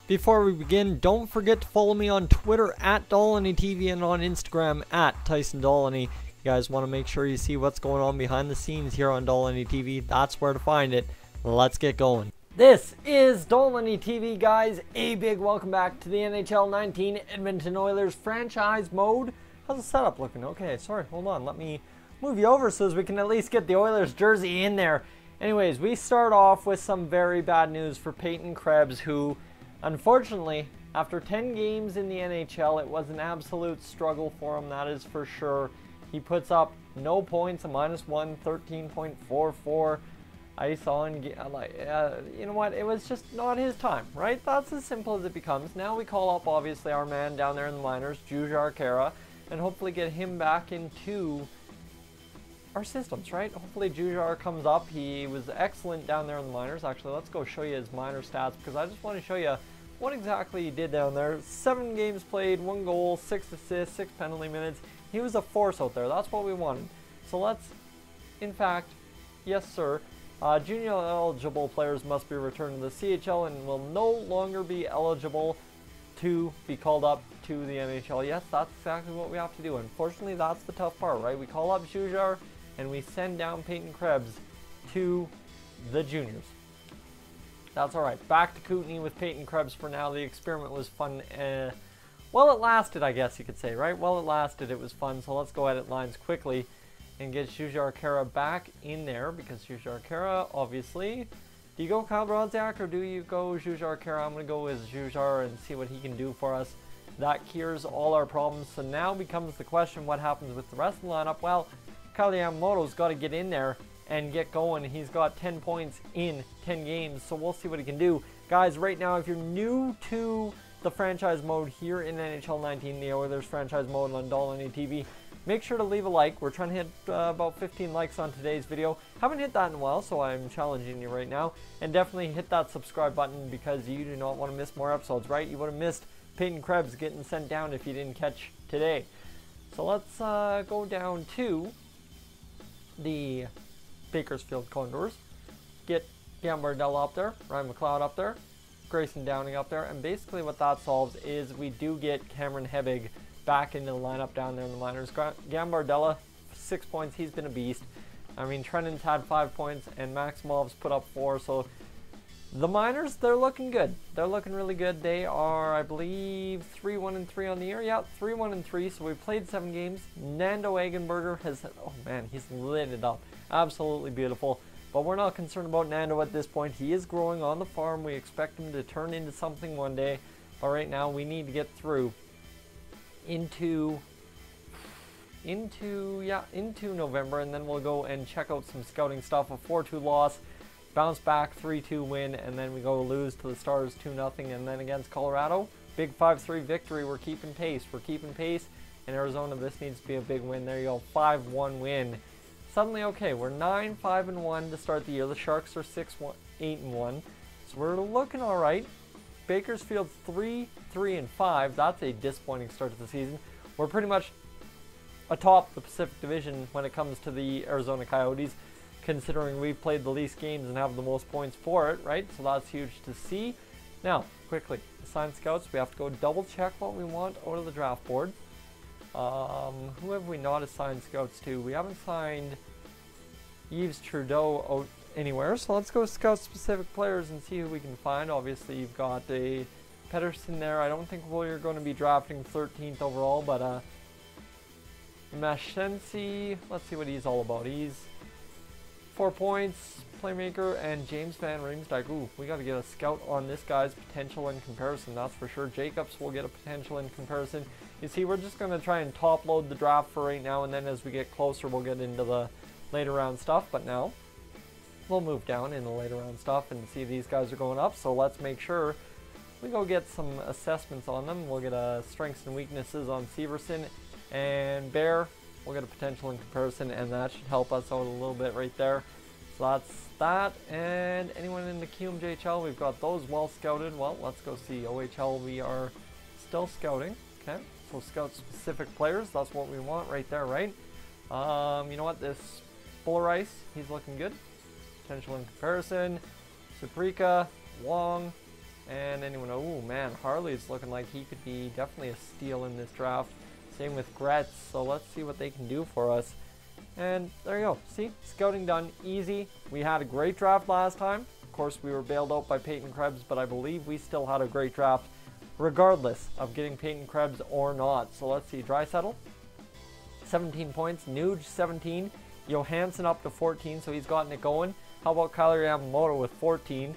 Before we begin, don't forget to follow me on Twitter at Dolynny TV and on Instagram at Tyson Dolynny. You guys want to make sure you see what's going on behind the scenes here on Dolynny TV. That's where to find it. Let's get going. This is Dolynny TV, guys. A big welcome back to the NHL 19 Edmonton Oilers Franchise Mode. How's the setup looking? Okay, sorry, hold on. Let me move you over so as we can at least get the Oilers jersey in there. Anyways, we start off with some very bad news for Peyton Krebs, who, unfortunately, after 10 games in the NHL, it was an absolute struggle for him, that is for sure. He puts up no points, a -1, 13.44 ice on. You know what? It was just not his time, right? That's as simple as it becomes. Now we call up, obviously, our man down there in the minors, Jujhar, and hopefully get him back into our systems, right? Hopefully Jujhar comes up. He was excellent down there in the minors. Actually, let's go show you his minor stats because I just want to show you what exactly he did down there. 7 games played, 1 goal, 6 assists, 6 penalty minutes. He was a force out there. That's what we wanted. So let's, in fact, yes sir, junior eligible players must be returned to the CHL and will no longer be eligible to be called up to the NHL. Yes, that's exactly what we have to do. Unfortunately, that's the tough part, right? We call up Jujhar and we send down Peyton Krebs to the juniors. That's alright. Back to Kootenay with Peyton Krebs for now. The experiment was fun. Well, it lasted, I guess you could say, right? Well, it lasted. It was fun. So let's go edit lines quickly and get Jujhar back in there because Jujhar, obviously. Do you go Kyle Brodziak or do you go Jujhar? I'm going to go with Jujhar and see what he can do for us. That cures all our problems. So now becomes the question, what happens with the rest of the lineup? Well, Kyle Yamamoto's got to get in there and get going. He's got 10 points in 10 games, so we'll see what he can do. Guys, right now, if you're new to the franchise mode here in NHL 19, the Oilers franchise mode on Dolynny TV, make sure to leave a like. We're trying to hit about 15 likes on today's video. Haven't hit that in a while, so I'm challenging you right now. And definitely hit that subscribe button because you do not want to miss more episodes, right? You would have missed Peyton Krebs getting sent down if you didn't catch today. So let's go down to the Bakersfield Condors. Get Gambardella up there, Ryan McLeod up there, Grayson Downing up there, and basically what that solves is we do get Cameron Hebig back into the lineup down there in the minors. Gambardella, 6 points, he's been a beast. I mean, Trennan's had 5 points, and Maximov's put up 4, so the minors, they're looking good. They're looking really good. They are, I believe, 3-1-3 on the year. Yeah, 3-1-3, so we played 7 games. Nando Eggenberger has, oh man, he's lit it up. Absolutely beautiful. But we're not concerned about Nando at this point. He is growing on the farm. We expect him to turn into something one day. But right now, we need to get through into November, and then we'll go and check out some scouting stuff. A 4-2 loss. Bounce back, 3-2 win, and then we go lose to the Stars 2-0, and then against Colorado, big 5-3 victory. We're keeping pace. We're keeping pace. In Arizona, this needs to be a big win. There you go, 5-1 win. Suddenly, okay, we're 9-5-1 to start the year. The Sharks are 6-8-1, so we're looking all right. Bakersfield 3-3-5. That's a disappointing start to the season. We're pretty much atop the Pacific Division when it comes to the Arizona Coyotes, considering we've played the least games and have the most points for it, right? So that's huge to see. Now, quickly, assign scouts. We have to go double check what we want out of the draft board. Who have we not assigned scouts to? We haven't signed Yves Trudeau out anywhere, so let's go scout specific players and see who we can find. Obviously, you've got a Pedersen there. I don't think we're going to be drafting 13th overall, but Mashensi, let's see what he's all about. He's 4 points, playmaker, and James Van Riemsdyk. Ooh, we got to get a scout on this guy's potential in comparison, that's for sure. Jacobs will get a potential in comparison. You see, we're just going to try and top load the draft for right now, and then as we get closer, we'll get into the later round stuff. But now, we'll move down in the later round stuff and see these guys are going up. So let's make sure we go get some assessments on them. We'll get strengths and weaknesses on Severson and Bear. We'll get a potential in comparison, and that should help us out a little bit right there. So that's that. And anyone in the QMJHL, we've got those well scouted. Well, let's go see. OHL, we are still scouting. Okay, so scout specific players. That's what we want right there, right? You know what? This Fuller Ice, he's looking good. Potential in comparison. Suprika, Wong, And anyone, oh man, Harley's looking like he could be definitely a steal in this draft. Same with Gretz, so let's see what they can do for us. And there you go, see, scouting done, easy. We had a great draft last time. Of course, we were bailed out by Peyton Krebs, but I believe we still had a great draft regardless of getting Peyton Krebs or not. So let's see, Draisaitl, 17 points, Nuge 17, Johansson up to 14, so he's gotten it going. How about Kyler Yamamoto with 14?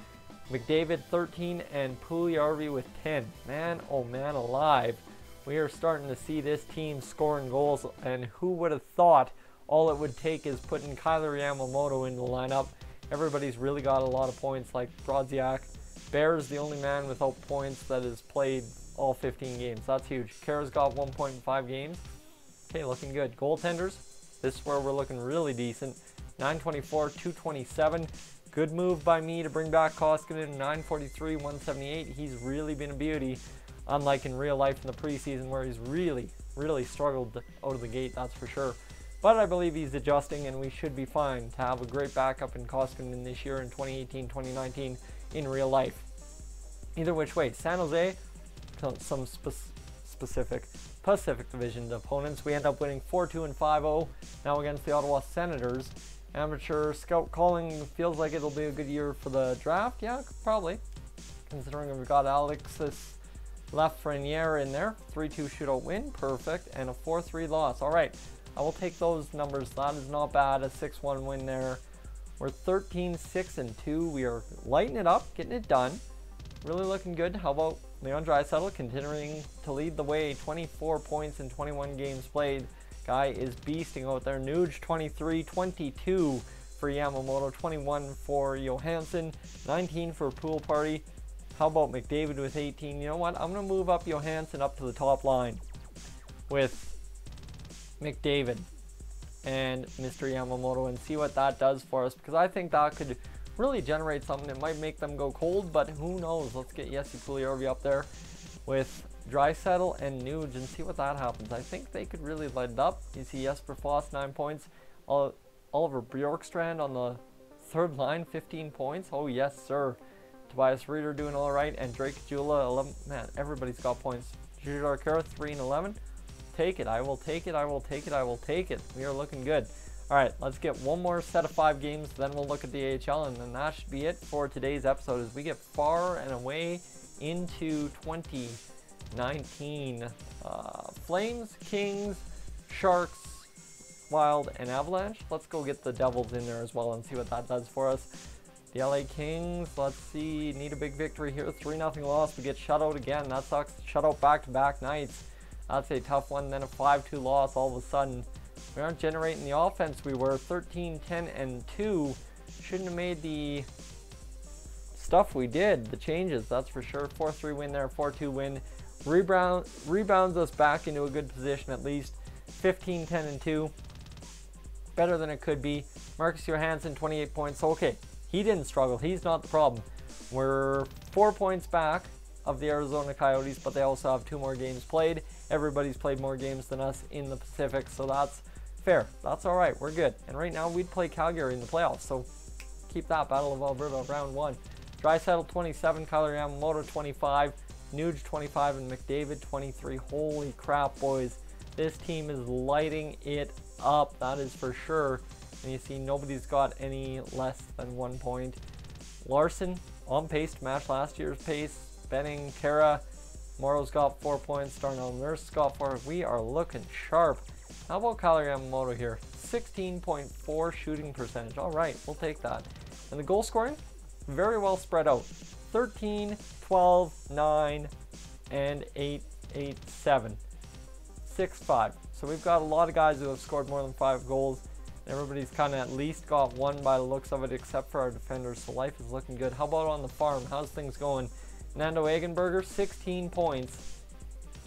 McDavid 13 and Puljujarvi with 10. Man, oh man alive. We are starting to see this team scoring goals, and who would have thought all it would take is putting Kyler Yamamoto in the lineup. Everybody's really got a lot of points, like Brodziak. Bear's the only man without points that has played all 15 games. That's huge. Kara's got 1.5 games. Okay, looking good. Goaltenders, this is where we're looking really decent. 924, 227. Good move by me to bring back Koskinen, 943, 178. He's really been a beauty, unlike in real life in the preseason where he's really struggled out of the gate, that's for sure. But I believe he's adjusting, and we should be fine to have a great backup in Koskinen this year in 2018, 2019 in real life. Either which way, San Jose, some Pacific Division opponents, we end up winning 4-2 and 5-0 now against the Ottawa Senators. Amateur scout calling feels like it'll be a good year for the draft. Yeah, probably. Considering we've got Alexis Lafreniere in there. 3-2 shootout win. Perfect. And a 4-3 loss. All right. I will take those numbers. That is not bad. A 6-1 win there. We're 13-6-2. We are lighting it up. Getting it done. Really looking good. How about Leon Draisaitl continuing to lead the way. 24 points in 21 games played. Guy is beasting out there. Nuge 23, 22 for Yamamoto, 21 for Johansson, 19 for Pool Party. How about McDavid with 18? You know what? I'm going to move up Johansson up to the top line with McDavid and Mr. Yamamoto and see what that does for us, because I think that could really generate something. It might make them go cold, but who knows? Let's get Jesse Puljujarvi up there with Draisaitl and Nuge and see what that happens. I think they could really light it up. You see Jesper Foss 9 points, Oliver Bjorkstrand on the third line 15 points. Oh yes sir. Tobias Reeder doing all right, and Drake Jula 11. Man, everybody's got points. Judar Kara 3 and 11. Take it. I will take it. I will take it. I will take it. We are looking good. All right, let's get one more set of 5 games, then we'll look at the AHL, and then that should be it for today's episode as we get far and away into 2019. Flames, Kings, Sharks, Wild, and Avalanche. Let's go get the Devils in there as well and see what that does for us. The LA Kings, let's see, need a big victory here. 3-0 loss. We get shut out again. That sucks. Shut out back-to-back nights. That's a tough one. Then a 5-2 loss all of a sudden. We aren't generating the offense we were. 13, 10, and 2. Shouldn't have made the stuff we did, the changes, that's for sure. 4-3 win there, 4-2 win. Rebounds us back into a good position at least. 15, 10, and 2. Better than it could be. Marcus Johansson, 28 points. So, okay, he didn't struggle. He's not the problem. We're 4 points back of the Arizona Coyotes, but they also have 2 more games played. Everybody's played more games than us in the Pacific, so that's fair. That's all right. We're good. And right now, we'd play Calgary in the playoffs, so keep that. Battle of Alberta, round 1. Draisaitl, 27. Kyler Yamamoto, 25. Nuge, 25. And McDavid, 23. Holy crap, boys. This team is lighting it up. That is for sure. And you see, nobody's got any less than 1 point. Larson, on pace to match last year's pace. Benning, Kara, Morrow's got 4 points. Darnell Nurse got 4. We are looking sharp. How about Kyler Yamamoto here? 16.4 shooting percentage. All right, we'll take that. And the goal scoring, very well spread out. 13, 12, 9, and 8, 8, 7. 6, 5. So we've got a lot of guys who have scored more than 5 goals. Everybody's kind of at least got 1 by the looks of it, except for our defenders. So life is looking good. How about on the farm? How's things going? Nando Eggenberger, 16 points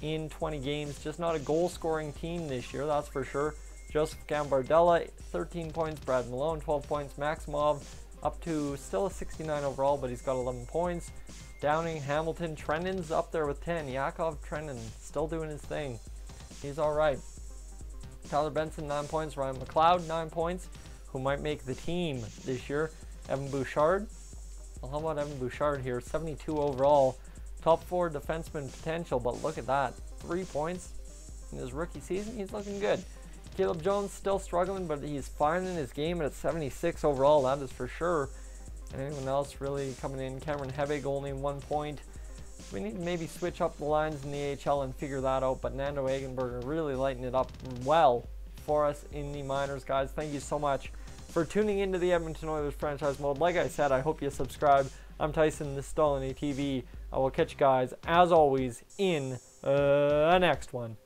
in 20 games. Just not a goal-scoring team this year, that's for sure. Joseph Gambardella, 13 points. Brad Malone, 12 points. Maximov, up to still a 69 overall, but he's got 11 points. Downing, Hamilton, Trennan's up there with 10. Yakov Trennan, still doing his thing. He's all right. Tyler Benson, 9 points. Ryan McLeod, 9 points, who might make the team this year. Evan Bouchard, Well, how about Evan Bouchard here? 72 overall. Top 4 defenseman potential, but look at that. 3 points in his rookie season. He's looking good. Caleb Jones still struggling, but he's finding his game at 76 overall. That is for sure. And anyone else really coming in? Cameron Hebig only 1 point. We need to maybe switch up the lines in the AHL and figure that out. But Nando Egenberger really lighting it up well for us in the minors, guys. Thank you so much for tuning into the Edmonton Oilers Franchise Mode. Like I said, I hope you subscribe. I'm Tyson, this is Dolynny TV. I will catch you guys, as always, in the next one.